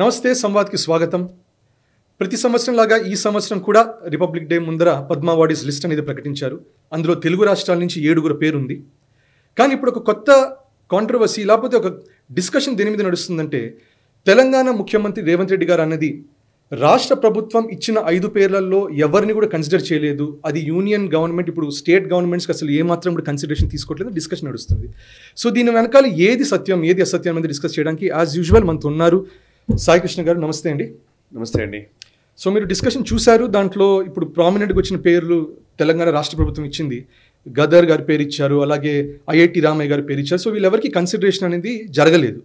నమస్తే సంవాద్కి స్వాగతం. ప్రతి సంవత్సరం లాగా ఈ సంవత్సరం కూడా రిపబ్లిక్ డే ముందర పద్మ అవార్డీస్ లిస్ట్ అనేది ప్రకటించారు. అందులో తెలుగు రాష్ట్రాల నుంచి 7 పేరుంది. కానీ ఇప్పుడు ఒక కొత్త కాంట్రవర్సీ లేకపోతే ఒక డిస్కషన్ దేని మీద నడుస్తుందంటే, తెలంగాణ ముఖ్యమంత్రి రేవంత్ రెడ్డి గారు అన్నది రాష్ట్ర ప్రభుత్వం ఇచ్చిన 5 పేర్లలో ఎవరిని కూడా కన్సిడర్ చేయలేదు. అది యూనియన్ గవర్నమెంట్, ఇప్పుడు స్టేట్ గవర్నమెంట్స్కి అసలు ఏమాత్రం కూడా కన్సిడరేషన్ తీసుకోవట్లేదు. డిస్కషన్ నడుస్తుంది. సో దీని వెనకాల ఏది సత్యం ఏది అసత్యం అనేది డిస్కస్ చేయడానికి యాజ్ యూజువల్ మనతో ఉన్నారు సాయి కృష్ణ గారు. నమస్తే అండి. నమస్తే అండి. సో మీరు డిస్కషన్ చూశారు. దాంట్లో ఇప్పుడు ప్రామినెంట్గా వచ్చిన పేర్లు తెలంగాణ రాష్ట్ర ప్రభుత్వం ఇచ్చింది. గదర్ గారి పేరు ఇచ్చారు, అలాగే ఐఐటి రామయ్య గారి పేరు ఇచ్చారు. సో వీళ్ళెవరికి కన్సిడరేషన్ అనేది జరగలేదు.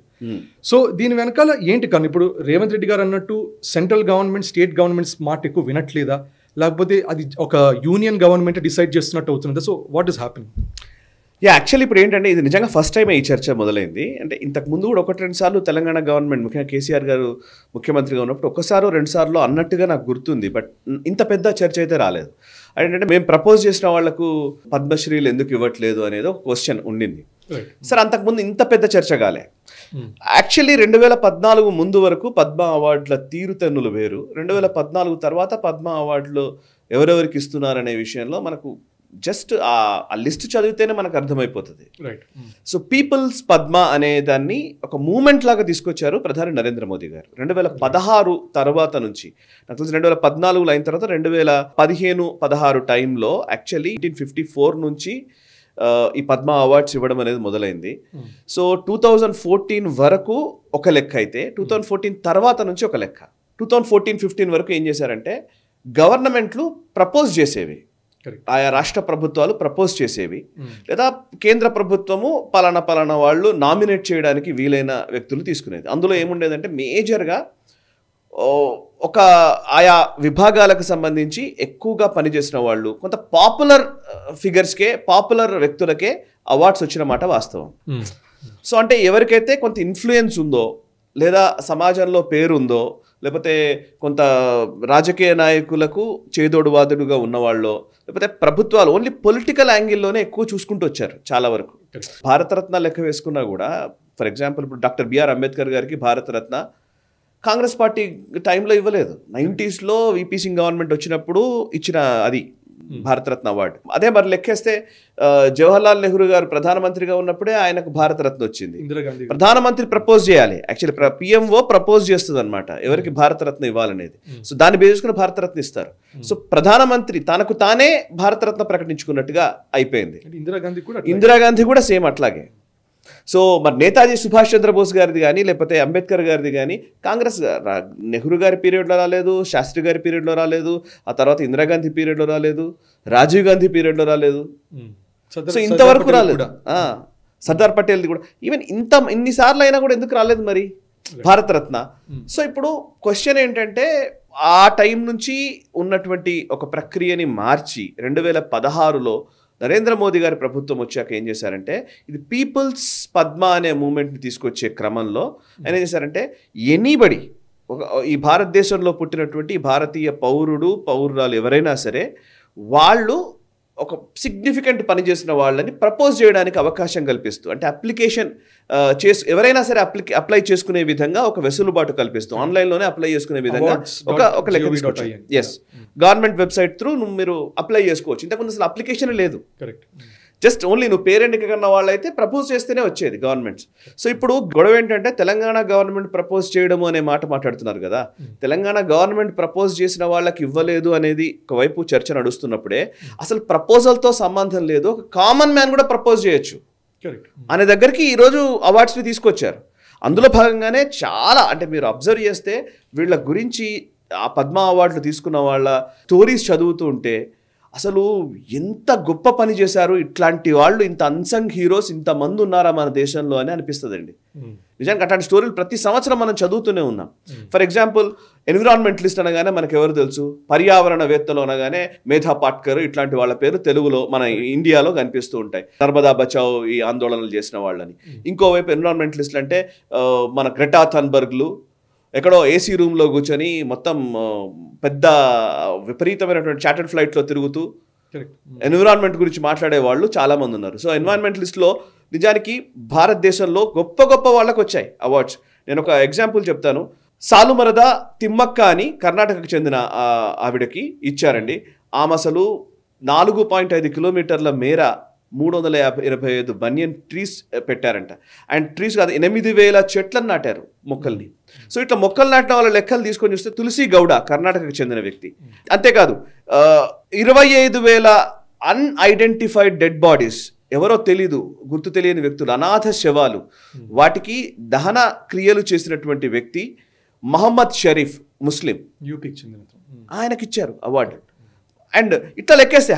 సో దీని వెనకాల ఏంటి కానీ ఇప్పుడు రేవంత్ రెడ్డి గారు అన్నట్టు సెంట్రల్ గవర్నమెంట్ స్టేట్ గవర్నమెంట్స్ మాట ఎక్కువ వినట్లేదా, లేకపోతే అది ఒక యూనియన్ గవర్నమెంట్ డిసైడ్ చేస్తున్నట్టు అవుతుందా? So what is happening? Actually ఇప్పుడు ఏంటంటే, ఇది నిజంగా ఫస్ట్ టైం ఈ చర్చ మొదలైంది. అంటే ఇంతకు ముందు కూడా 1-2 సార్లు తెలంగాణ గవర్నమెంట్, ముఖ్యంగా కేసీఆర్ గారు ముఖ్యమంత్రిగా ఉన్నప్పుడు 1-2 సార్లు అన్నట్టుగా నాకు గుర్తుంది. బట్ ఇంత పెద్ద చర్చ అయితే రాలేదు. ఏంటంటే మేము ప్రపోజ్ చేసిన వాళ్లకు పద్మశ్రీలు ఎందుకు ఇవ్వట్లేదు అనేది ఒక క్వశ్చన్ ఉండింది. సరే, అంతకుముందు ఇంత పెద్ద చర్చ కాలే. యాక్చువల్లీ 2014 ముందు వరకు పద్మ అవార్డుల తీరుతెన్నులు వేరు. 2014 తర్వాత పద్మ అవార్డులు ఎవరెవరికి ఇస్తున్నారనే విషయంలో మనకు జస్ట్ ఆ లిస్ట్ చదివితేనే మనకు అర్థమైపోతుంది. సో పీపుల్స్ పద్మ అనే దాన్ని ఒక మూమెంట్ లాగా తీసుకొచ్చారు ప్రధాని నరేంద్ర మోదీ గారు. 2016 తర్వాత నుంచి, నాకు తెలిసి 2014 అయిన తర్వాత 2015-16 టైంలో యాక్చువల్లీ 1954 నుంచి ఈ పద్మ అవార్డ్స్ ఇవ్వడం అనేది మొదలైంది. సో 2014 వరకు ఒక లెక్క అయితే, 2014 తర్వాత నుంచి ఒక లెక్క. 2014-15 వరకు ఏం చేశారంటే, గవర్నమెంట్లు ప్రపోజ్ చేసేవి, ఆయా రాష్ట్ర ప్రభుత్వాలు ప్రపోజ్ చేసేవి, లేదా కేంద్ర ప్రభుత్వము పలానా వాళ్ళు నామినేట్ చేయడానికి వీలైన వ్యక్తులు తీసుకునేది. అందులో ఏముండేదంటే, మేజర్గా ఒక ఆయా విభాగాలకు సంబంధించి ఎక్కువగా పనిచేసిన వాళ్ళు, కొంత పాపులర్ ఫిగర్స్కే, పాపులర్ వ్యక్తులకే అవార్డ్స్ వచ్చిన మాట వాస్తవం. సో అంటే ఎవరికైతే కొంత ఇన్ఫ్లుయెన్స్ ఉందో, లేదా సమాజంలో పేరుందో, లేకపోతే కొంత రాజకీయ నాయకులకు చేదోడు వాదుడుగా ఉన్నవాళ్ళు, లేకపోతే ప్రభుత్వాలు ఓన్లీ పొలిటికల్ యాంగిల్లోనే ఎక్కువ చూసుకుంటూ వచ్చారు చాలా వరకు. భారతరత్న లెక్క వేసుకున్నా కూడా, ఫర్ ఎగ్జాంపుల్ ఇప్పుడు డాక్టర్ బిఆర్ అంబేద్కర్ గారికి భారతరత్న కాంగ్రెస్ పార్టీ టైంలో ఇవ్వలేదు. 90s విపి సింగ్ గవర్నమెంట్ వచ్చినప్పుడు ఇచ్చిన అది భారతరత్న అవార్డు. అదే మరి లెక్కేస్తే జవహర్లాల్ నెహ్రూ గారు ప్రధానమంత్రిగా ఉన్నప్పుడే ఆయనకు భారతరత్న వచ్చింది. ప్రధానమంత్రి ప్రపోజ్ చేయాలి, యాక్చువల్లీ పిఎంఓ ప్రపోజ్ చేస్తుంది అనమాట ఎవరికి భారతరత్న ఇవ్వాలనేది. సో దాన్ని బేస్ చేసుకుని భారతరత్న ఇస్తారు. సో ప్రధానమంత్రి తనకు తానే భారతరత్న ప్రకటించుకున్నట్టుగా అయిపోయింది. ఇందిరాగాంధీ కూడా సేమ్ అట్లాగే. సో మరి నేతాజీ సుభాష్ చంద్రబోస్ గారిది కానీ, లేకపోతే అంబేద్కర్ గారిది కానీ కాంగ్రెస్ నెహ్రూ గారి పీరియడ్లో రాలేదు, శాస్త్రి గారి పీరియడ్లో రాలేదు, ఆ తర్వాత ఇందిరాగాంధీ పీరియడ్లో రాలేదు, రాజీవ్ గాంధీ పీరియడ్లో రాలేదు. సో ఇంతవరకు రాలేదు. సర్దార్ పటేల్ది కూడా ఈవెన్ ఇన్నిసార్లు అయినా కూడా ఎందుకు రాలేదు మరి భారతరత్న? సో ఇప్పుడు క్వశ్చన్ ఏంటంటే, ఆ టైం నుంచి ఉన్నటువంటి ఒక ప్రక్రియని మార్చి 2016లో నరేంద్ర మోదీ గారి ప్రభుత్వం వచ్చాక ఏం చేశారంటే, ఇది పీపుల్స్ పద్మ అనే మూమెంట్ని తీసుకొచ్చే క్రమంలో ఆయన ఏం చేశారంటే, ఎనీబడి ఈ భారతదేశంలో పుట్టినటువంటి భారతీయ పౌరురాలు ఎవరైనా సరే, వాళ్ళు ఒక సిగ్నిఫికెంట్ పని చేసిన వాళ్ళని ప్రపోజ్ చేయడానికి అవకాశం కల్పిస్తూ, అంటే అప్లికేషన్ ఎవరైనా సరే అప్లై చేసుకునే విధంగా ఒక వెసులుబాటు కల్పిస్తూ, ఆన్లైన్లోనే అప్లై చేసుకునే విధంగా ఒక లెక్క తీసుకొచ్చారు. ఎస్, గవర్నమెంట్ వెబ్సైట్ త్రూ మీరు అప్లై చేసుకోవచ్చు. ఇంతకుముందు అసలు అప్లికేషన్ లేదు. జస్ట్ ఓన్లీ నువ్వు పేరెంట్కి కన్నా వాళ్ళైతే ప్రపోజ్ చేస్తేనే వచ్చేది గవర్నమెంట్స్. సో ఇప్పుడు గొడవ ఏంటంటే, తెలంగాణ గవర్నమెంట్ ప్రపోజ్ చేయడము అనే మాట మాట్లాడుతున్నారు కదా. తెలంగాణ గవర్నమెంట్ ప్రపోజ్ చేసిన వాళ్ళకి ఇవ్వలేదు అనేది ఒకవైపు చర్చ నడుస్తున్నప్పుడే, అసలు ప్రపోజల్తో సంబంధం లేదు, ఒక కామన్ మ్యాన్ కూడా ప్రపోజ్ చేయొచ్చు అనే దగ్గరికి ఈరోజు అవార్డ్స్ని తీసుకొచ్చారు. అందులో భాగంగానే చాలా, అంటే మీరు అబ్జర్వ్ చేస్తే వీళ్ళ గురించి ఆ పద్మ అవార్డులు తీసుకున్న వాళ్ళ స్టోరీస్ చదువుతూ ఉంటే అసలు ఎంత గొప్ప పని చేశారు, ఇట్లాంటి వాళ్ళు, ఇంత అన్సంగ్ హీరోస్ ఇంతమంది ఉన్నారా మన దేశంలో అని అనిపిస్తుందండి. నిజానికి అట్లాంటి స్టోరీలు ప్రతి సంవత్సరం మనం చదువుతూనే ఉన్నాం. ఫర్ ఎగ్జాంపుల్ ఎన్విరాన్మెంటలిస్ట్ అనగానే మనకు ఎవరు తెలుసు, పర్యావరణవేత్తలు అనగానే మేధా పాట్కర్, ఇట్లాంటి వాళ్ళ పేరు తెలుగులో మన ఇండియాలో కనిపిస్తూ ఉంటాయి. నర్మదా బచావ్ ఈ ఆందోళనలు చేసిన వాళ్ళని. ఇంకోవైపు ఎన్విరాన్మెంటలిస్టులు అంటే మన గ్రెటా థన్బర్గ్లు, ఎక్కడో ఏసీ రూమ్లో కూర్చొని మొత్తం పెద్ద విపరీతమైనటువంటి చార్టర్డ్ ఫ్లైట్లో తిరుగుతూ ఎన్విరాన్మెంట్ గురించి మాట్లాడే వాళ్ళు చాలామంది ఉన్నారు. సో ఎన్విరాన్మెంటలిస్ట్లో నిజానికి భారతదేశంలో గొప్ప వాళ్ళకు వచ్చాయి అవార్డ్స్. నేను ఒక ఎగ్జాంపుల్ చెప్తాను. సాలుమరద తిమ్మక్క అని కర్ణాటకకు చెందిన ఆవిడకి ఇచ్చారండి. ఆమె అసలు 4.5 కిలోమీటర్ల మేర 325 బనియన్ ట్రీస్ పెట్టారంట. అండ్ ట్రీస్ కాదు, 8,000 చెట్లను నాటారు, మొక్కల్ని. సో ఇట్లా మొక్కలు నాటిన వాళ్ళ లెక్కలు తీసుకొని చూస్తే తులసి గౌడ కర్ణాటకకు చెందిన వ్యక్తి. అంతేకాదు 25,000 అన్ఐడెంటిఫైడ్ డెడ్ బాడీస్, ఎవరో తెలీదు, గుర్తు తెలియని వ్యక్తులు, అనాథ శవాలు, వాటికి దహన క్రియలు చేసినటువంటి వ్యక్తి మహమ్మద్ షరీఫ్, ముస్లిం, యూపీకి చెందిన ఆయనకిచ్చారు అవార్డు. అండ్ ఇట్లా లెక్కేస్తే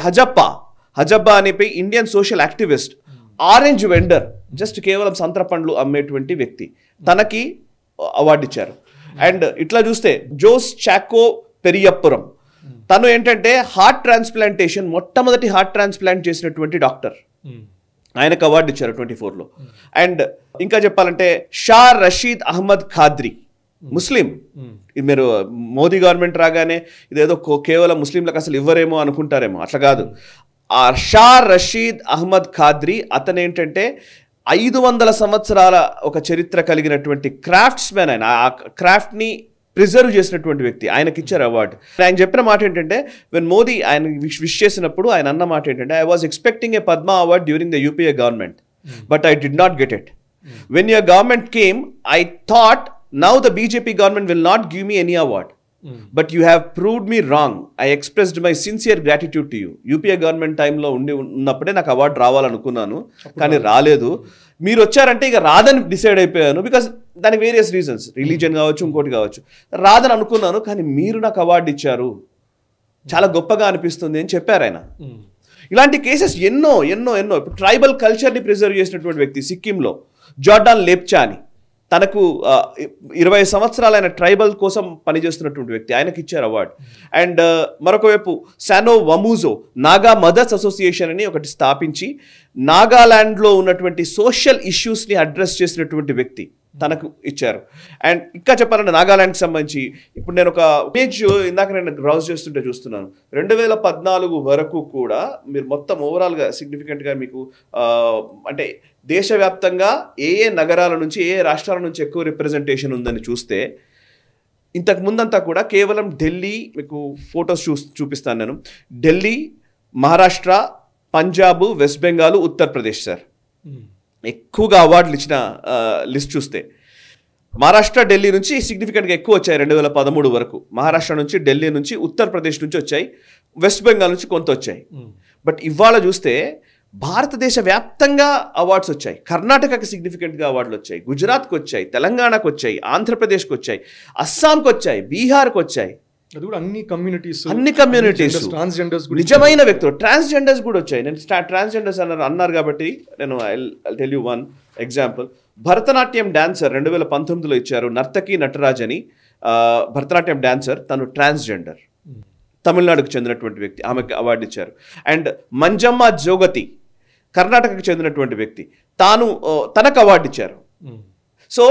హజబ్బా అనే Indian social activist, orange vendor, just కేవలం సంత్ర పండ్లు అమ్మేటువంటి వ్యక్తి, తనకి అవార్డు ఇచ్చారు. అండ్ ఇట్లా చూస్తే జోస్ చాకో పెరియప్పురం, తను ఏంటంటే హార్ట్ ట్రాన్స్ప్లాంటేషన్, మొట్టమొదటి హార్ట్ ట్రాన్స్ప్లాంట్ చేసినటువంటి డాక్టర్, ఆయనకు అవార్డు ఇచ్చారు 24లో. అండ్ ఇంకా చెప్పాలంటే షా రషీద్ అహ్మద్ ఖాద్రీ, ముస్లిం. మీరు మోదీ గవర్నమెంట్ రాగానే ఇదేదో కేవలం ముస్లింలకు అసలు ఇవ్వరేమో అనుకుంటారేమో, అట్లా కాదు. ఆ షా రషీద్ అహ్మద్ ఖాద్రీ అతను ఏంటంటే 500 సంవత్సరాల ఒక చరిత్ర కలిగినటువంటి క్రాఫ్ట్స్ మ్యాన్. ఆయన ఆ క్రాఫ్ట్ని ప్రిజర్వ్ చేసినటువంటి వ్యక్తి, ఆయనకి ఇచ్చారు అవార్డు. ఆయన చెప్పిన మాట ఏంటంటే, వెన్ మోదీ ఆయన విష్ చేసినప్పుడు ఆయన అన్న మాట ఏంటంటే, I was expecting a Padma award during the UPA government, but I did not get it. When your government came, I thought now the BJP government will not give me any award, but you have proved me wrong. I expressed my sincere gratitude to you. UPA government time లో ఉన్నప్పుడే నాకు award రావాలనుకున్నాను, కానీ రాలేదు. మీరు వచ్చారంటే ఇక రాదని decide అయిపోయాను, బికాస్ దానికి వేరియస్ రీజన్స్, రిలీజియన్ కావచ్చు, ఇంకోటి కావచ్చు, రాదని అనుకున్నాను, కానీ మీరు నాకు అవార్డు ఇచ్చారు, చాలా గొప్పగా అనిపిస్తుంది అని చెప్పారు ఆయన. ఇలాంటి కేసెస్ ఎన్నో ఎన్నో ఎన్నో. ఇప్పుడు ట్రైబల్ కల్చర్ని ప్రిజర్వ్ చేసినటువంటి వ్యక్తి సిక్కింలో జార్డాన్ లేప్చా అని, తనకు 20 సంవత్సరాలు ఆయన ట్రైబల్ కోసం పనిచేస్తున్నటువంటి వ్యక్తి, ఆయనకి ఇచ్చారు అవార్డు. అండ్ మరొక వైపు శానో వమూజో నాగా మదర్స్ అసోసియేషన్ అని ఒకటి స్థాపించి నాగాలాండ్లో ఉన్నటువంటి సోషల్ ఇష్యూస్ని అడ్రస్ చేసినటువంటి వ్యక్తి, తనకు ఇచ్చారు. అండ్ ఇంకా చెప్పాలంటే నాగాలాండ్కి సంబంధించి ఇప్పుడు నేను ఒక ఇమేజ్ ఇందాక నేను బ్రౌజ్ చేస్తుంటే చూస్తున్నాను, 2014 వరకు కూడా మీరు మొత్తం ఓవరాల్గా సిగ్నిఫికెంట్గా మీకు అంటే దేశవ్యాప్తంగా ఏ నగరాల నుంచి ఏ రాష్ట్రాల నుంచి ఎక్కువ రిప్రజెంటేషన్ ఉందని చూస్తే, ఇంతకు ముందంతా కూడా కేవలం ఢిల్లీ, మీకు ఫొటోస్ చూపిస్తాను నేను, ఢిల్లీ, మహారాష్ట్ర, పంజాబ్, వెస్ట్ బెంగాల్, ఉత్తరప్రదేశ్ సార్ ఎక్కువగా అవార్డులు ఇచ్చిన లిస్ట్ చూస్తే. మహారాష్ట్ర, ఢిల్లీ నుంచి సిగ్నిఫికెంట్గా ఎక్కువ వచ్చాయి 2013 వరకు. మహారాష్ట్ర నుంచి, ఢిల్లీ నుంచి, ఉత్తరప్రదేశ్ నుంచి వచ్చాయి, వెస్ట్ బెంగాల్ నుంచి కొంత వచ్చాయి. బట్ ఇవాళ చూస్తే భారతదేశ వ్యాప్తంగా అవార్డ్స్ వచ్చాయి. కర్ణాటకకి సిగ్నిఫికెంట్గా అవార్డులు వచ్చాయి, గుజరాత్కి వచ్చాయి, తెలంగాణకు వచ్చాయి, ఆంధ్రప్రదేశ్కి వచ్చాయి, అస్సాంకి వచ్చాయి, బీహార్కి వచ్చాయి. అన్ని కమ్యూనిటీస్ నిజమైన వ్యక్తులు, ట్రాన్స్జెండర్స్ కూడా వచ్చాయి. నేను ట్రాన్స్జెండర్స్ అన్నారు కాబట్టి నేను I tell you one example. Bharatanatyam dancer 2019లో ఇచ్చారు, నర్తకి నటరాజ్ అని భరతనాట్యం డాన్సర్, తను ట్రాన్స్జెండర్, తమిళనాడుకు చెందినటువంటి వ్యక్తి, ఆమెకు అవార్డు ఇచ్చారు. అండ్ మంజమ్మ జోగతి కర్ణాటకకు చెందినటువంటి వ్యక్తి, తనకు అవార్డు ఇచ్చారు. సో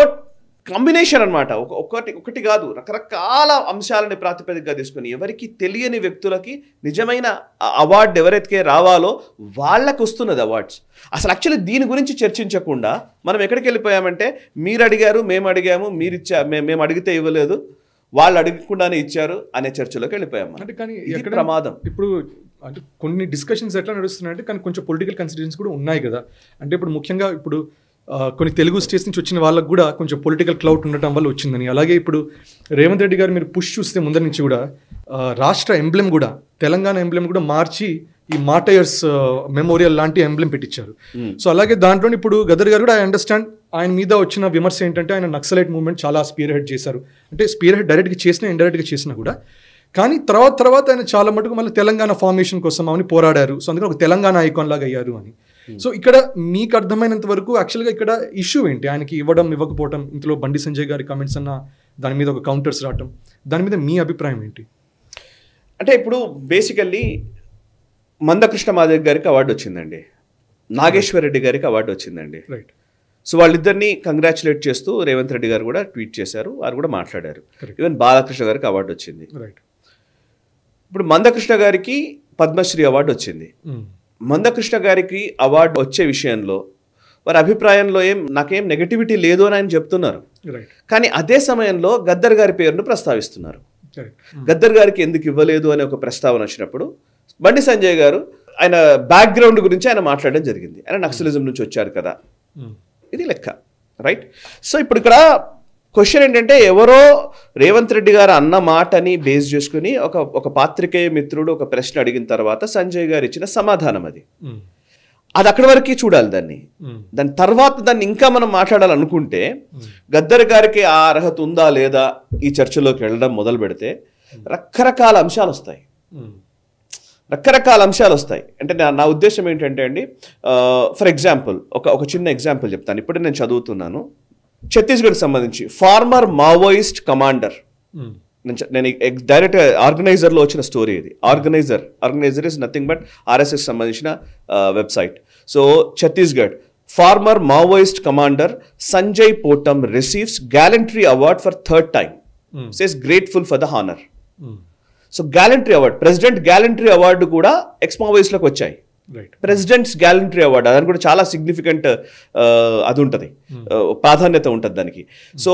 కాంబినేషన్ అనమాట, ఒకటి కాదు, రకరకాల అంశాలని ప్రాతిపదికగా తీసుకుని ఎవరికి తెలియని వ్యక్తులకి నిజమైన అవార్డు ఎవరైతే రావాలో వాళ్ళకు వస్తున్నది అవార్డ్స్. అసలు యాక్చువల్లీ దీని గురించి చర్చించకుండా మనం ఎక్కడికి వెళ్ళిపోయామంటే, మీరు అడిగారు, మేము అడిగాము, మేము అడిగితే ఇవ్వలేదు, వాళ్ళు అడగకుండానే ఇచ్చారు అనే చర్చలోకి వెళ్ళిపోయాము. అంటే కానీ ఎక్కడ ప్రమాదం. ఇప్పుడు అంటే కొన్ని డిస్కషన్స్ ఎట్లా నడుస్తున్నాయంటే, కానీ కొంచెం పొలిటికల్ కన్సిడరేషన్స్ కూడా ఉన్నాయి కదా. అంటే ఇప్పుడు ముఖ్యంగా ఇప్పుడు కొన్ని తెలుగు స్టేట్స్ నుంచి వచ్చిన వాళ్ళకు కూడా కొంచెం పొలిటికల్ క్లౌట్ ఉండటం వల్ల వచ్చిందని. అలాగే ఇప్పుడు రేవంత్ రెడ్డి గారు మీరు పుష్ చూస్తే ముందర నుంచి కూడా రాష్ట్ర ఎంబ్లెమ్ కూడా, తెలంగాణ ఎంబ్లెమ్ కూడా మార్చి ఈ మాటయర్స్ మెమోరియల్ లాంటి ఎంబ్లెమ్ పెట్టించారు. సో అలాగే దాంట్లో ఇప్పుడు గదర్ గారు కూడా ఐ అండర్స్టాండ్, ఆయన మీద వచ్చిన విమర్శ ఏంటంటే ఆయన నక్సలైట్ మూవ్మెంట్ చాలా స్పీర్ హెడ్ చేశారు. అంటే స్పీర్ హెడ్ డైరెక్ట్గా చేసినా ఇండైరెక్ట్గా చేసినా కూడా, కానీ తర్వాత ఆయన చాలా మటుకు మళ్ళీ తెలంగాణ ఫార్మేషన్ కోసం అని పోరాడారు. సో అందుకని ఒక తెలంగాణ ఐకాన్ లాగా అయ్యారు అని. సో ఇక్కడ మీకు అర్థమైనంత వరకు యాక్చువల్గా ఇక్కడ ఇష్యూ ఏంటి, ఆయనకి ఇవ్వడం ఇవ్వకపోవడం, ఇందులో బండి సంజయ్ గారి కామెంట్స్ అన్న దాని మీద ఒక కౌంటర్స్ రావటం, దాని మీద మీ అభిప్రాయం ఏంటి? అంటే ఇప్పుడు బేసికల్లీ మందకృష్ణ మాదిగ గారికి అవార్డు వచ్చిందండి, నాగేశ్వర్ రెడ్డి గారికి అవార్డు వచ్చిందండి. రైట్. సో వాళ్ళిద్దరిని కంగ్రాచులేట్ చేస్తూ రేవంత్ రెడ్డి గారు కూడా ట్వీట్ చేశారు, వారు కూడా మాట్లాడారు. ఈవెన్ బాలకృష్ణ గారికి అవార్డు వచ్చింది. రైట్. ఇప్పుడు మందకృష్ణ గారికి పద్మశ్రీ అవార్డు వచ్చింది. మందకృష్ణ గారికి అవార్డు వచ్చే విషయంలో వారి అభిప్రాయంలో నాకేం నెగటివిటీ లేదు అని ఆయన చెప్తున్నారు. రైట్ కానీ అదే సమయంలో గద్దర్ గారి పేరును ప్రస్తావిస్తున్నారు. కరెక్ట్ గద్దర్ గారికి ఎందుకు ఇవ్వలేదు అనే ఒక ప్రస్తావన వచ్చినప్పుడు బండి సంజయ్ గారు ఆయన బ్యాక్గ్రౌండ్ గురించి ఆయన మాట్లాడడం జరిగింది. ఆయన నక్సలిజం నుంచి వచ్చారు కదా, ఇది లెక్క. రైట్. సో ఇప్పుడు ఇక్కడ క్వశ్చన్ ఏంటంటే, ఎవరో రేవంత్ రెడ్డి గారు అన్న మాటని బేస్ చేసుకుని ఒక పాత్రికేయ మిత్రుడు ఒక ప్రశ్న అడిగిన తర్వాత సంజయ్ గారు ఇచ్చిన సమాధానం అది అక్కడి వరకు చూడాలి. దాని తర్వాత దాన్ని ఇంకా మనం మాట్లాడాలనుకుంటే గద్దర్ గారికి ఆ అర్హత ఉందా లేదా ఈ చర్చలోకి వెళ్ళడం మొదలు పెడితే రకరకాల అంశాలు వస్తాయి. అంటే నా ఉద్దేశం ఏంటంటే అండి, ఫర్ ఎగ్జాంపుల్ ఒక చిన్న ఎగ్జాంపుల్ చెప్తాను. ఇప్పుడు నేను చదువుతున్నాను, ఛత్తీస్గఢ్ సంబంధించి ఫార్మర్ మావోయిస్ట్ కమాండర్, నేను డైరెక్ట్ ఆర్గనైజర్లో వచ్చిన స్టోరీ ఇది. Organiser is nothing but RSS సంబంధించిన website. So Chhattisgarh former Maoist commander Sanjay Potam receives gallantry award for third time, says grateful for the honour. So gallantry award, president gallantry award కూడా ex మావోయిస్ట్లకు వచ్చాయి. President's gallantry award దానికి కూడా చాలా significant అది ఉంటుంది, ప్రాధాన్యత ఉంటుంది దానికి. సో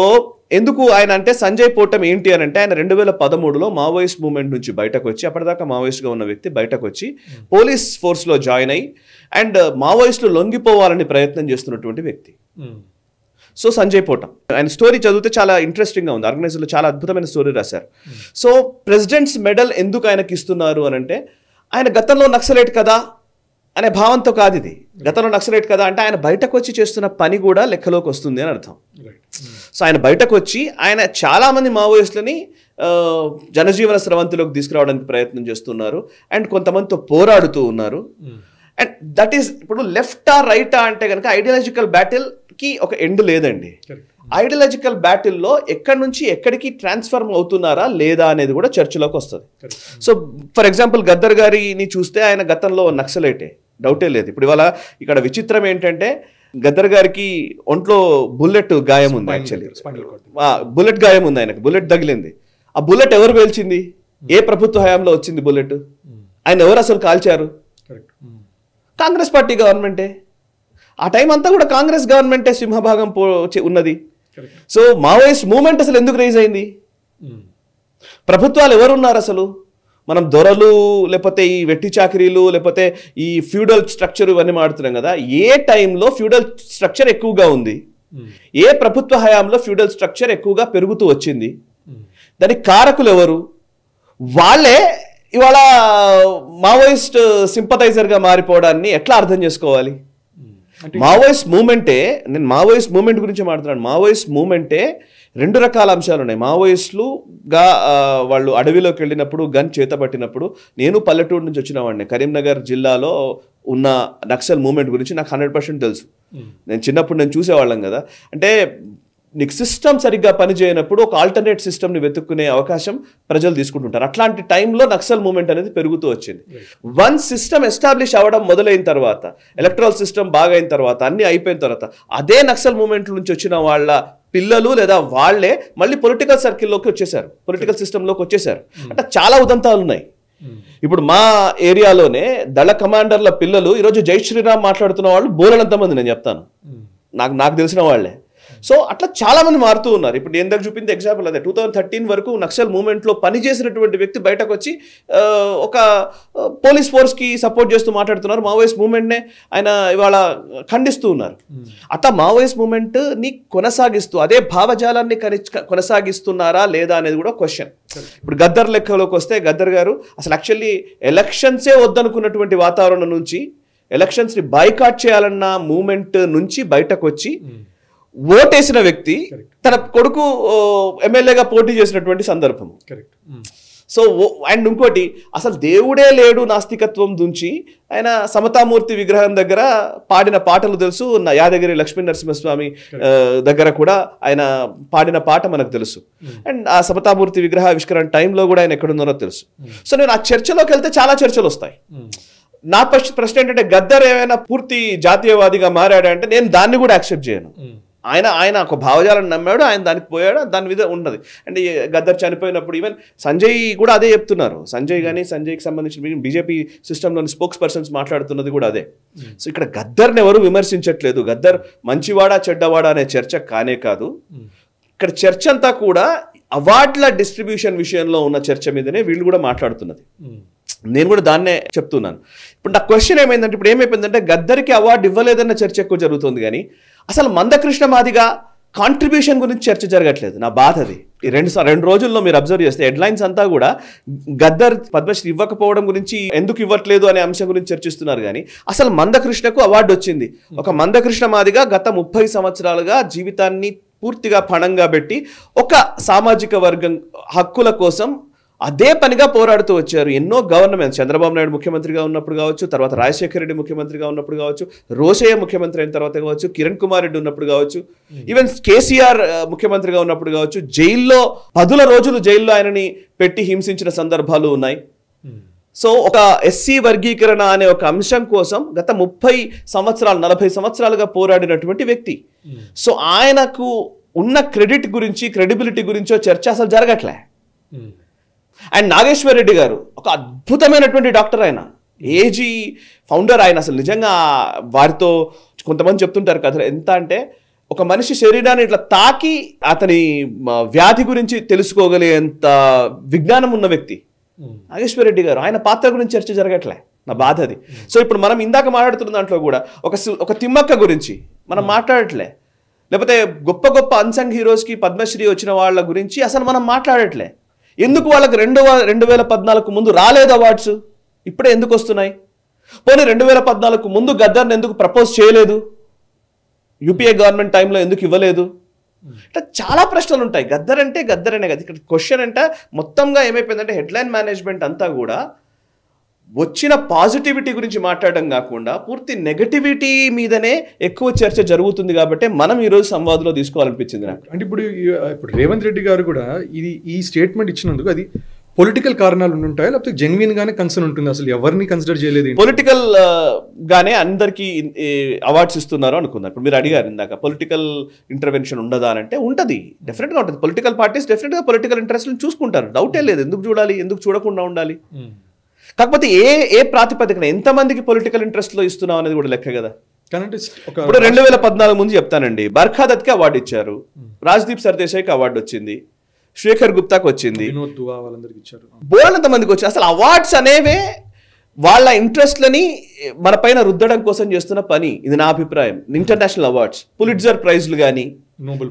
ఎందుకు ఆయన అంటే సంజయ్ పోటం ఏంటి అని అంటే, ఆయన 2013లో మావోయిస్ట్ మూవ్మెంట్ నుంచి బయటకు వచ్చి, అప్పటిదాకా మావోయిస్ట్గా ఉన్న వ్యక్తి బయటకు వచ్చి పోలీస్ ఫోర్స్లో జాయిన్ అయ్యి అండ్ మావోయిస్టులు లొంగిపోవాలని ప్రయత్నం చేస్తున్నటువంటి వ్యక్తి. సో సంజయ్ పోటం, ఆయన స్టోరీ చదివితే చాలా ఇంట్రెస్టింగ్గా ఉంది. ఆర్గనైజర్లో చాలా అద్భుతమైన స్టోరీ రాశారు. సో ప్రెసిడెంట్స్ మెడల్ ఎందుకు ఆయనకి ఇస్తున్నారు అని అంటే, ఆయన గతంలో నక్సలైట్ కదా అనే భావంతో కాదు ఇది. గతంలో నక్సలైట్ కదా అంటే ఆయన బయటకు వచ్చి చేస్తున్న పని కూడా లెక్కలోకి వస్తుంది అని అర్థం. సో ఆయన బయటకు వచ్చి ఆయన చాలామంది మావోయిస్టులని జనజీవన స్రవంతిలోకి తీసుకురావడానికి ప్రయత్నం చేస్తున్నారు అండ్ కొంతమందితో పోరాడుతూ ఉన్నారు. అండ్ దట్ ఈస్ ఇప్పుడు లెఫ్టా రైటా అంటే కనుక ఐడియాలజికల్ బ్యాటిల్కి ఒక ఎండ్ లేదండి. ఐడియాలజికల్ బ్యాటిల్లో ఎక్కడి నుంచి ఎక్కడికి ట్రాన్స్ఫర్మ్ అవుతున్నారా లేదా అనేది కూడా చర్చలోకి వస్తుంది. సో ఫర్ ఎగ్జాంపుల్ గద్దర్ గారిని చూస్తే ఆయన గతంలో నక్సలైటే, డౌటే లేదు. ఇప్పుడు ఇవాళ ఇక్కడ విచిత్రం ఏంటంటే, గద్దర్ గారికి ఒంట్లో బుల్లెట్ గాయం ఉంది. యాక్చువల్లీ బుల్లెట్ గాయం ఉంది, ఆయనకు బుల్లెట్ తగిలింది. ఆ బుల్లెట్ ఎవరు పేల్చింది? ఏ ప్రభుత్వ హయాంలో వచ్చింది బుల్లెట్? ఆయన ఎవరు అసలు కాల్చారు? కాంగ్రెస్ పార్టీ గవర్నమెంటే. ఆ టైం అంతా కూడా కాంగ్రెస్ గవర్నమెంటే సింహభాగం ఉన్నది. సో మావోయిస్ట్ మూవ్మెంట్ అసలు ఎందుకు రైజ్ అయింది? ప్రభుత్వాలు ఎవరున్నారు అసలు? మనం దొరలు, లేకపోతే ఈ వెట్టి చాకరీలు, లేకపోతే ఈ ఫ్యూడల్ స్ట్రక్చర్ ఇవన్నీ మాడుతున్నాం కదా. ఏ టైంలో ఫ్యూడల్ స్ట్రక్చర్ ఎక్కువగా ఉంది? ఏ ప్రభుత్వ హయాంలో ఫ్యూడల్ స్ట్రక్చర్ ఎక్కువగా పెరుగుతూ వచ్చింది? దానికి కారకులు ఎవరు? వాళ్ళే ఇవాళ మావోయిస్ట్ సింపథైజర్గా మారిపోవడాన్ని ఎట్లా అర్థం చేసుకోవాలి? మావోయిస్ట్ మూవ్మెంటే, నేను మావోయిస్ట్ మూవ్మెంట్ గురించి మాట్లాడుతున్నాను. మావోయిస్ట్ మూవ్మెంటే రెండు రకాల అంశాలు ఉన్నాయి. మావోయిస్టులుగా వాళ్ళు అడవిలోకి వెళ్ళినప్పుడు, గన్ చేతబట్టినప్పుడు, నేను పల్లెటూరు నుంచి వచ్చిన వాడిని, కరీంనగర్ జిల్లాలో ఉన్న నక్సల్ మూవ్మెంట్ గురించి నాకు 100% తెలుసు. నేను చిన్నప్పుడు నేను చూసేవాళ్ళం కదా. అంటే నీకు సిస్టమ్ సరిగ్గా పనిచేయనప్పుడు ఒక ఆల్టర్నేట్ సిస్టమ్ని వెతుక్కునే అవకాశం ప్రజలు తీసుకుంటుంటారు. అట్లాంటి టైంలో నక్సల్ మూవ్మెంట్ అనేది పెరుగుతూ వచ్చింది. వన్ సిస్టమ్ ఎస్టాబ్లిష్ అవ్వడం మొదలైన తర్వాత, ఎలక్ట్రల్ సిస్టమ్ బాగా అయిన తర్వాత, అన్ని అయిపోయిన తర్వాత, అదే నక్సల్ మూవ్మెంట్ నుంచి వచ్చిన వాళ్ళ పిల్లలు లేదా వాళ్లే మళ్ళీ పొలిటికల్ సర్కిల్లోకి వచ్చేసారు, పొలిటికల్ సిస్టంలోకి వచ్చేసారు. అంటే చాలా ఉదంతాలు ఉన్నాయి. ఇప్పుడు మా ఏరియాలోనే దళ కమాండర్ల పిల్లలు ఈరోజు జై శ్రీరామ్ మాట్లాడుతున్న వాళ్ళు బోలెడంతమంది, నేను చెప్తాను, నాకు తెలిసిన వాళ్లే. సో అట్లా చాలా మంది మారుతూ ఉన్నారు. ఇప్పుడు నేను దగ్గర చూపింది ఎగ్జాంపుల్ అదే. 2013 వరకు నక్సల్ మూవ్మెంట్లో పనిచేసినటువంటి వ్యక్తి బయటకు వచ్చి ఒక పోలీస్ ఫోర్స్కి సపోర్ట్ చేస్తూ మాట్లాడుతున్నారు. మావోయిస్ట్ మూవ్మెంట్నే ఆయన ఇవాళ ఖండిస్తూ ఉన్నారు. అట్లా మావోయిస్ట్ మూవ్మెంట్ని కొనసాగిస్తూ అదే భావజాలాన్ని కొనసాగిస్తున్నారా లేదా అనేది కూడా క్వశ్చన్. ఇప్పుడు గద్దర్ లెక్కలోకి వస్తే, గద్దర్ గారు అసలు యాక్చువల్లీ ఎలక్షన్సే వద్దనుకున్నటువంటి వాతావరణం నుంచి ఎలక్షన్స్ని బాయ్కాట్ చేయాలన్న మూవ్మెంట్ నుంచి బయటకు వచ్చి ఓటేసిన వ్యక్తి తన కొడుకు ఎమ్మెల్యేగా పోటీ చేసినటువంటి సందర్భం. సో అండ్ ఇంకోటి, అసలు దేవుడే లేడు నాస్తికత్వం నుంచి ఆయన సమతామూర్తి విగ్రహం దగ్గర పాడిన పాటలు తెలుసు. యాదగిరి లక్ష్మీ నరసింహస్వామి దగ్గర కూడా ఆయన పాడిన పాట మనకు తెలుసు. అండ్ ఆ సమతామూర్తి విగ్రహ ఆవిష్కరణ టైంలో కూడా ఆయన ఎక్కడున్నారో తెలుసు. సో నేను ఆ చర్చలోకి వెళ్తే చాలా చర్చలు వస్తాయి. నా ప్రశ్న ఏంటంటే, గద్దర్ ఏమైనా పూర్తి జాతీయవాదిగా మారాడంటే నేను దాన్ని కూడా యాక్సెప్ట్ చేయను. ఆయన ఒక భావజాలను నమ్మాడు, ఆయన దానికి పోయాడు, దాని మీద ఉన్నది. అండ్ గద్దర్ చనిపోయినప్పుడు ఈవెన్ సంజయ్ కూడా అదే చెప్తున్నారు. సంజయ్ కానీ సంజయ్కి సంబంధించిన బీజేపీ సిస్టంలోని స్పోక్స్ పర్సన్స్ మాట్లాడుతున్నది కూడా అదే. సో ఇక్కడ గద్దర్ని ఎవరు విమర్శించట్లేదు. గద్దర్ మంచివాడా చెడ్డవాడా అనే చర్చ కానే కాదు. ఇక్కడ చర్చ అంతా కూడా అవార్డుల డిస్ట్రిబ్యూషన్ విషయంలో ఉన్న చర్చ మీదనే వీళ్ళు కూడా మాట్లాడుతున్నది. నేను కూడా దాన్నే చెప్తున్నాను. ఇప్పుడు నా క్వశ్చన్ ఏమైందంటే, ఇప్పుడు ఏమైపోయిందంటే గద్దరికి అవార్డు ఇవ్వలేదన్న చర్చ ఎక్కువ జరుగుతుంది, కానీ అసలు మందకృష్ణ మాదిగా కాంట్రిబ్యూషన్ గురించి చర్చ జరగట్లేదు. నా బాధ అది. ఈ రెండు రోజుల్లో మీరు అబ్జర్వ్ చేస్తే హెడ్లైన్స్ అంతా కూడా గద్దర్ పద్మశ్రీ ఇవ్వకపోవడం గురించి, ఎందుకు ఇవ్వట్లేదు అనే అంశం గురించి చర్చిస్తున్నారు, కానీ అసలు మందకృష్ణకు అవార్డు వచ్చింది. ఒక మందకృష్ణ మాదిగా గత 30 సంవత్సరాలుగా జీవితాన్ని పూర్తిగా పణంగా పెట్టి ఒక సామాజిక వర్గం హక్కుల కోసం అదే పనిగా పోరాడుతూ వచ్చారు. ఎన్నో గవర్నమెంట్స్, చంద్రబాబు నాయుడు ముఖ్యమంత్రిగా ఉన్నప్పుడు కావచ్చు, తర్వాత రాజశేఖర రెడ్డి ముఖ్యమంత్రిగా ఉన్నప్పుడు కావచ్చు, రోషయ్య ముఖ్యమంత్రి అయిన తర్వాత కావచ్చు, కిరణ్ కుమార్ రెడ్డి ఉన్నప్పుడు కావచ్చు, ఈవెన్ కేసీఆర్ ముఖ్యమంత్రిగా ఉన్నప్పుడు కావచ్చు, జైల్లో 10 రోజులు జైల్లో ఆయనని పెట్టి హింసించిన సందర్భాలు ఉన్నాయి. సో ఒక ఎస్సీ వర్గీకరణ అనే ఒక అంశం కోసం గత 30 సంవత్సరాలు 40 సంవత్సరాలుగా పోరాడినటువంటి వ్యక్తి. సో ఆయనకు ఉన్న క్రెడిట్ గురించి, క్రెడిబిలిటీ గురించో చర్చ అసలు జరగట్లే. అండ్ నాగేశ్వర్ రెడ్డి గారు ఒక అద్భుతమైనటువంటి డాక్టర్, ఆయన ఏజీ ఫౌండర్. ఆయన అసలు నిజంగా వారితో కొంతమంది చెప్తుంటారు కథలు, ఎంత అంటే ఒక మనిషి శరీరాన్ని ఇట్లా తాకి అతని వ్యాధి గురించి తెలుసుకోగలిగేంత విజ్ఞానం ఉన్న వ్యక్తి నాగేశ్వర్ రెడ్డి గారు. ఆయన పాత్ర గురించి చర్చ జరగట్లే. నా బాధ అది. సో ఇప్పుడు మనం ఇందాక మాట్లాడుతున్న దాంట్లో కూడా ఒక తిమ్మక్క గురించి మనం మాట్లాడట్లే, లేకపోతే గొప్ప గొప్ప అన్సంగ్ హీరోస్కి పద్మశ్రీ వచ్చిన వాళ్ళ గురించి అసలు మనం మాట్లాడట్లే. ఎందుకు వాళ్ళకి 2014 ముందు రాలేదు అవార్డ్స్, ఇప్పుడే ఎందుకు వస్తున్నాయి? పోనీ 2014 ముందు గద్దర్ని ఎందుకు ప్రపోజ్ చేయలేదు? యూపీఏ గవర్నమెంట్ టైంలో ఎందుకు ఇవ్వలేదు? ఇట్లా చాలా ప్రశ్నలు ఉంటాయి. గద్దర్ అంటే గద్దరనే కదా. ఇక్కడ క్వశ్చన్ అంటే మొత్తంగా ఏమైపోయిందంటే హెడ్లైన్ మేనేజ్మెంట్ అంతా కూడా వచ్చిన పాజిటివిటీ గురించి మాట్లాడడం కాకుండా పూర్తి నెగటివిటీ మీదనే ఎక్కువ చర్చ జరుగుతుంది. కాబట్టి మనం ఈరోజు సంవాదంలో తీసుకోవాలనిపించింది నాకు. అంటే ఇప్పుడు రేవంత్ రెడ్డి గారు కూడా ఈ స్టేట్మెంట్ ఇచ్చినందుకు అది పొలిటికల్ కారణాలు ఉంటాయా, లేకపోతే జెన్యున్ గానే కన్సర్న్ ఉంటుంది? అసలు ఎవరిని కన్సిడర్ చేయలేదు, పొలిటికల్ గానే అందరికీ అవార్డ్స్ ఇస్తున్నారు అనుకుందాం. ఇప్పుడు మీరు అడిగారు ఇందాక పొలిటికల్ ఇంటర్వెన్షన్ ఉండదా అంటే ఉంటది, డెఫినెట్గా ఉంటుంది. పొలిటికల్ పార్టీస్ డెఫినెట్గా పొలిటికల్ ఇంట్రెస్ట్లను చూసుకుంటారు, డౌటే లేదు. ఎందుకు చూడాలి, ఎందుకు చూడకుండా ఉండాలి? కాకపోతే ఏ ప్రాతిపదికన ఎంతమందికి పొలిటికల్ ఇంట్రెస్ట్ లో ఇస్తున్నాం అనేది కూడా లెక్క కదా. ఇప్పుడు 2014 ముందు చెప్తానండి, బర్ఖాదత్కి అవార్డు ఇచ్చారు, రాజ్దీప్ సర్దేశాయికి అవార్డు వచ్చింది, శేఖర్ గుప్తాకి వచ్చింది, బోలంత మందికి వచ్చింది. అసలు అవార్డ్స్ అనేవే వాళ్ళ ఇంట్రెస్ట్లని మన పైన రుద్దడం కోసం చేస్తున్న పని. ఇది నా అభిప్రాయం. ఇంటర్నేషనల్ అవార్డ్స్, పులిట్జర్ ప్రైజ్లు కానీ,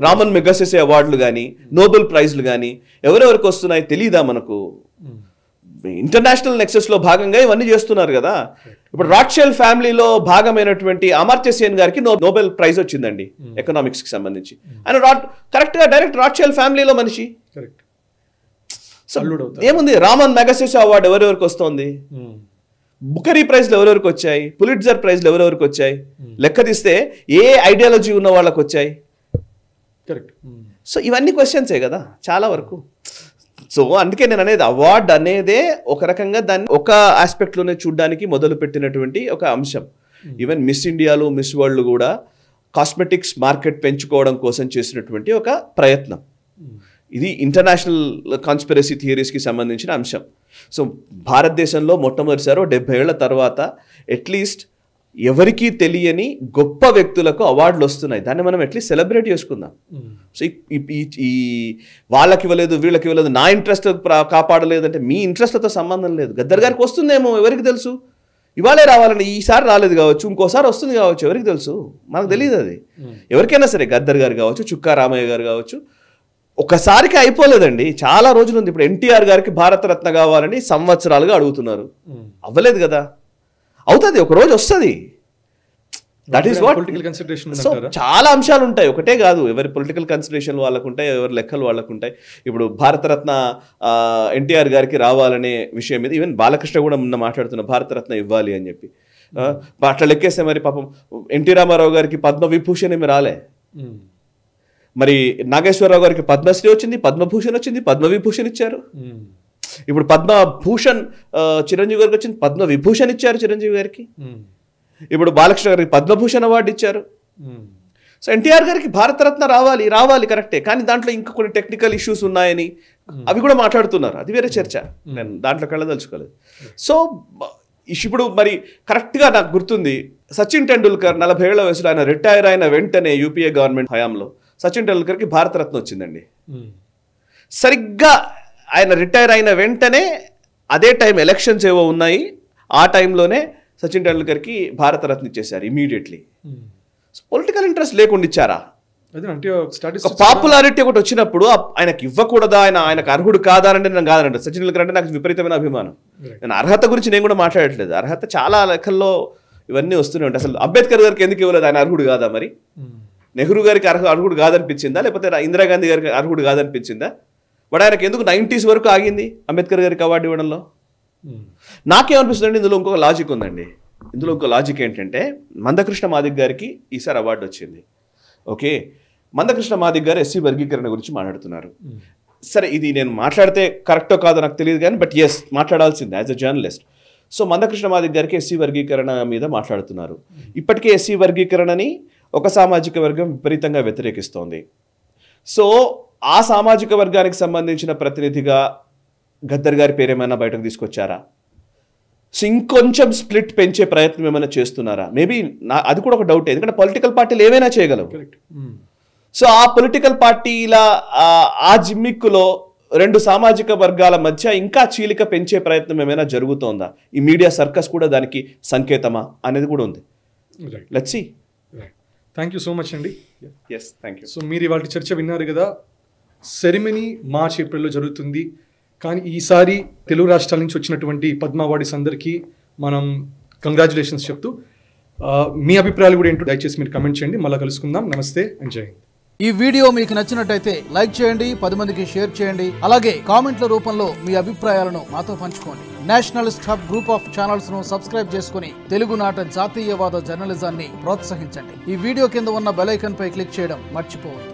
రామన్ మెగసెసే అవార్డులు కానీ, నోబెల్ ప్రైజ్లు కానీ ఎవరెవరికి వస్తున్నాయి తెలీదా మనకు? ఇంటర్నేషనల్ నెక్సెస్ లో భాగంగా ఇవన్నీ చేస్తున్నారు కదా. ఇప్పుడు రాట్షెల్ ఫ్యామిలీలో భాగమైనటువంటి అమర్త్య సేన్ గారికి నోబెల్ ప్రైజ్ వచ్చిందండి ఎకనామిక్స్ కి సంబంధించి. ఆయన కరెక్ట్ గా డైరెక్ట్ రాట్షెల్ ఫ్యామిలీలో మనిషి. ఏముంది, రామన్ మెగసెసే అవార్డు ఎవరెవరికి వస్తుంది? బుకరీ ప్రైజ్లు ఎవరెవరికి వచ్చాయి? పులిట్జర్ ప్రైజ్లు ఎవరెవరికి వచ్చాయి? లెక్క తీస్తే ఏ ఐడియాలజీ ఉన్న వాళ్ళకి వచ్చాయి? సో ఇవన్నీ క్వశ్చన్సే కదా చాలా వరకు. సో అందుకే నేను అనేది అవార్డ్ అనేదే ఒక రకంగా దాన్ని ఒక ఆస్పెక్ట్లోనే చూడడానికి మొదలు పెట్టినటువంటి ఒక అంశం. ఈవెన్ మిస్ ఇండియాలు, మిస్ వరల్డ్ కూడా కాస్మెటిక్స్ మార్కెట్ పెంచుకోవడం కోసం చేసినటువంటి ఒక ప్రయత్నం. ఇది ఇంటర్నేషనల్ కాన్స్పిరసీ థియరీస్కి సంబంధించిన అంశం. సో భారతదేశంలో మొట్టమొదటిసారి 70 ఏళ్ల తర్వాత అట్లీస్ట్ ఎవరికీ తెలియని గొప్ప వ్యక్తులకు అవార్డులు వస్తున్నాయి. దాన్ని మనం అట్లీస్ట్ సెలబ్రేట్ చేసుకుందాం. సో ఈ వాళ్ళకి ఇవ్వలేదు, వీళ్ళకి ఇవ్వలేదు, నా ఇంట్రెస్ట్ కాపాడలేదంటే మీ ఇంట్రెస్ట్లతో సంబంధం లేదు. గద్దర్ గారికి వస్తుందేమో, ఎవరికి తెలుసు? ఇవాళే రావాలని, ఈసారి రాలేదు కావచ్చు, ఇంకోసారి వస్తుంది కావచ్చు, ఎవరికి తెలుసు? మనకు తెలియదు అది. ఎవరికైనా సరే, గద్దర్ గారు కావచ్చు, చుక్కా రామయ్య గారు కావచ్చు, ఒకసారికి అయిపోలేదండి, చాలా రోజులు ఉంది. ఇప్పుడు ఎన్టీఆర్ గారికి భారతరత్న కావాలని సంవత్సరాలుగా అడుగుతున్నారు, అవ్వలేదు కదా. అవుతుంది, ఒక రోజు వస్తుంది. That is what political consideration. So చాలా అంశాలు ఉంటాయి, ఒకటే కాదు. ఎవరి పొలిటికల్ కన్సిడరేషన్ వాళ్ళకు ఉంటాయి, ఎవరి లెక్కలు వాళ్ళకు ఉంటాయి. ఇప్పుడు భారతరత్న ఎన్టీఆర్ గారికి రావాలనే విషయం మీద ఈవెన్ బాలకృష్ణ కూడా మొన్న మాట్లాడుతున్న భారతరత్న ఇవ్వాలి అని చెప్పి. అట్లా లెక్కేస్తే మరి పాపం ఎన్టీ రామారావు గారికి పద్మవిభూషణ్ ఏమి రాలే, మరి నాగేశ్వరరావు గారికి పద్మశ్రీ వచ్చింది, పద్మభూషణ్ వచ్చింది, పద్మవిభూషణ్ ఇచ్చారు. ఇప్పుడు పద్మభూషణ్ చిరంజీవి గారికి వచ్చింది, పద్మవిభూషణ్ ఇచ్చారు చిరంజీవి గారికి. ఇప్పుడు బాలకృష్ణ గారికి పద్మభూషణ్ అవార్డు ఇచ్చారు. సో ఎన్టీఆర్ గారికి భారతరత్న రావాలి కరెక్టే, కానీ దాంట్లో ఇంకా కొన్ని టెక్నికల్ ఇష్యూస్ ఉన్నాయని అవి కూడా మాట్లాడుతున్నారు. అది వేరే చర్చ, నేను దాంట్లో కళ్ళదలుచుకోలేదు. సో ఇప్పుడు మరి కరెక్ట్గా నాకు గుర్తుంది, సచిన్ టెండూల్కర్ 40 ఏళ్ల వయసులో ఆయన రిటైర్ అయిన వెంటనే యూపీఏ గవర్నమెంట్ హయాంలో సచిన్ టెండూల్కర్కి భారతరత్న వచ్చిందండి. సరిగ్గా ఆయన రిటైర్ అయిన వెంటనే అదే టైం ఎలక్షన్స్ ఏవో ఉన్నాయి, ఆ టైంలోనే సచిన్ టెండూల్కర్కి భారతరత్న ఇచ్చేశారు ఇమీడియట్లీ. పొలిటికల్ ఇంట్రెస్ట్ లేకుండా ఇచ్చారా? పాపులారిటీ ఒకటి వచ్చినప్పుడు ఆయనకి ఇవ్వకూడదా, ఆయనకు అర్హుడు కాదా అంటే నేను కాదండి. సచిన్ టెండూల్కర్ అంటే నాకు విపరీతమైన అభిమానం. నేను అర్హత గురించి నేను కూడా మాట్లాడట్లేదు. అర్హత చాలా లెక్కల్లో ఇవన్నీ వస్తూనే ఉంటాయి. అసలు అంబేద్కర్ గారికి ఎందుకు ఇవ్వలేదు? ఆయన అర్హుడు కాదా? మరి నెహ్రూ గారికి అర్హుడు కాదనిపించిందా, లేకపోతే ఇందిరాగాంధీ గారికి అర్హుడు కాదనిపించిందా? బట్ ఆయనకు ఎందుకు 90s వరకు ఆగింది అంబేద్కర్ గారికి అవార్డు ఇవ్వడంలో? నాకేమనిపిస్తుందండి, ఇందులో ఇంకొక లాజిక్ ఉందండి. ఇందులో ఇంకో లాజిక్ ఏంటంటే, మందకృష్ణ మాదిక్ గారికి ఈసారి అవార్డు వచ్చింది. ఓకే, మందకృష్ణ మాదిక్ గారు ఎస్సీ వర్గీకరణ గురించి మాట్లాడుతున్నారు. సరే, ఇది నేను మాట్లాడితే కరెక్టో కాదో నాకు తెలియదు కానీ, బట్ ఎస్ మాట్లాడాల్సిందే as a journalist. So Mandakrishna Madiga గారికి ఎస్సీ వర్గీకరణ మీద మాట్లాడుతున్నారు. ఇప్పటికే ఎస్సీ వర్గీకరణని ఒక సామాజిక వర్గం విపరీతంగా వ్యతిరేకిస్తోంది. సో ఆ సామాజిక వర్గానికి సంబంధించిన ప్రతినిధిగా గద్దర్ గారి పేరు ఏమైనా బయటకు తీసుకొచ్చారా? సో ఇంకొంచెం స్ప్లిట్ పెంచే ప్రయత్నం ఏమైనా చేస్తున్నారా? మేబీ అది కూడా ఒక డౌట్. ఎందుకంటే పొలిటికల్ పార్టీలు ఏమైనా చేయగలవు. సో ఆ పొలిటికల్ పార్టీల ఆ జిమ్మిక్కులో రెండు సామాజిక వర్గాల మధ్య ఇంకా చీలిక పెంచే ప్రయత్నం ఏమైనా జరుగుతోందా? ఈ మీడియా సర్కస్ కూడా దానికి సంకేతమా అనేది కూడా ఉంది. Let's see. Thank you so much అండి. Yes, thank you. సో మీరు ఇవాళ చర్చ విన్నారు కదా. సెరమనీ మార్చ్ ఏప్రిల్లో జరుగుతుంది. కానీ ఈసారి తెలుగు రాష్ట్రాల నుంచి వచ్చినటువంటి పద్మ అవార్డీస్ అందరికీ మనం కంగ్రాచులేషన్స్ చెప్తూ, మీ అభిప్రాయాలు కూడా ఏంటో దయచేసి మీరు కమెంట్ చేయండి. మళ్ళీ కలుసుకుందాం. నమస్తే అండ్ జై హింద్. ఈ వీడియో మీకు నచ్చినట్టయితే లైక్ చేయండి, 10 మందికి షేర్ చేయండి. అలాగే కామెంట్ల రూపంలో మీ అభిప్రాయాలను మాతో పంచుకోండి. Nationalist hub group of channels ను సబ్స్క్రైబ్ చేసుకుని తెలుగునాట జాతీయవాద జర్నలిజాన్ని ప్రోత్సహించండి. ఈ వీడియో కింద ఉన్న బెల్ ఐకాన్ పై క్లిక్ చేయడం మర్చిపోవద్దు.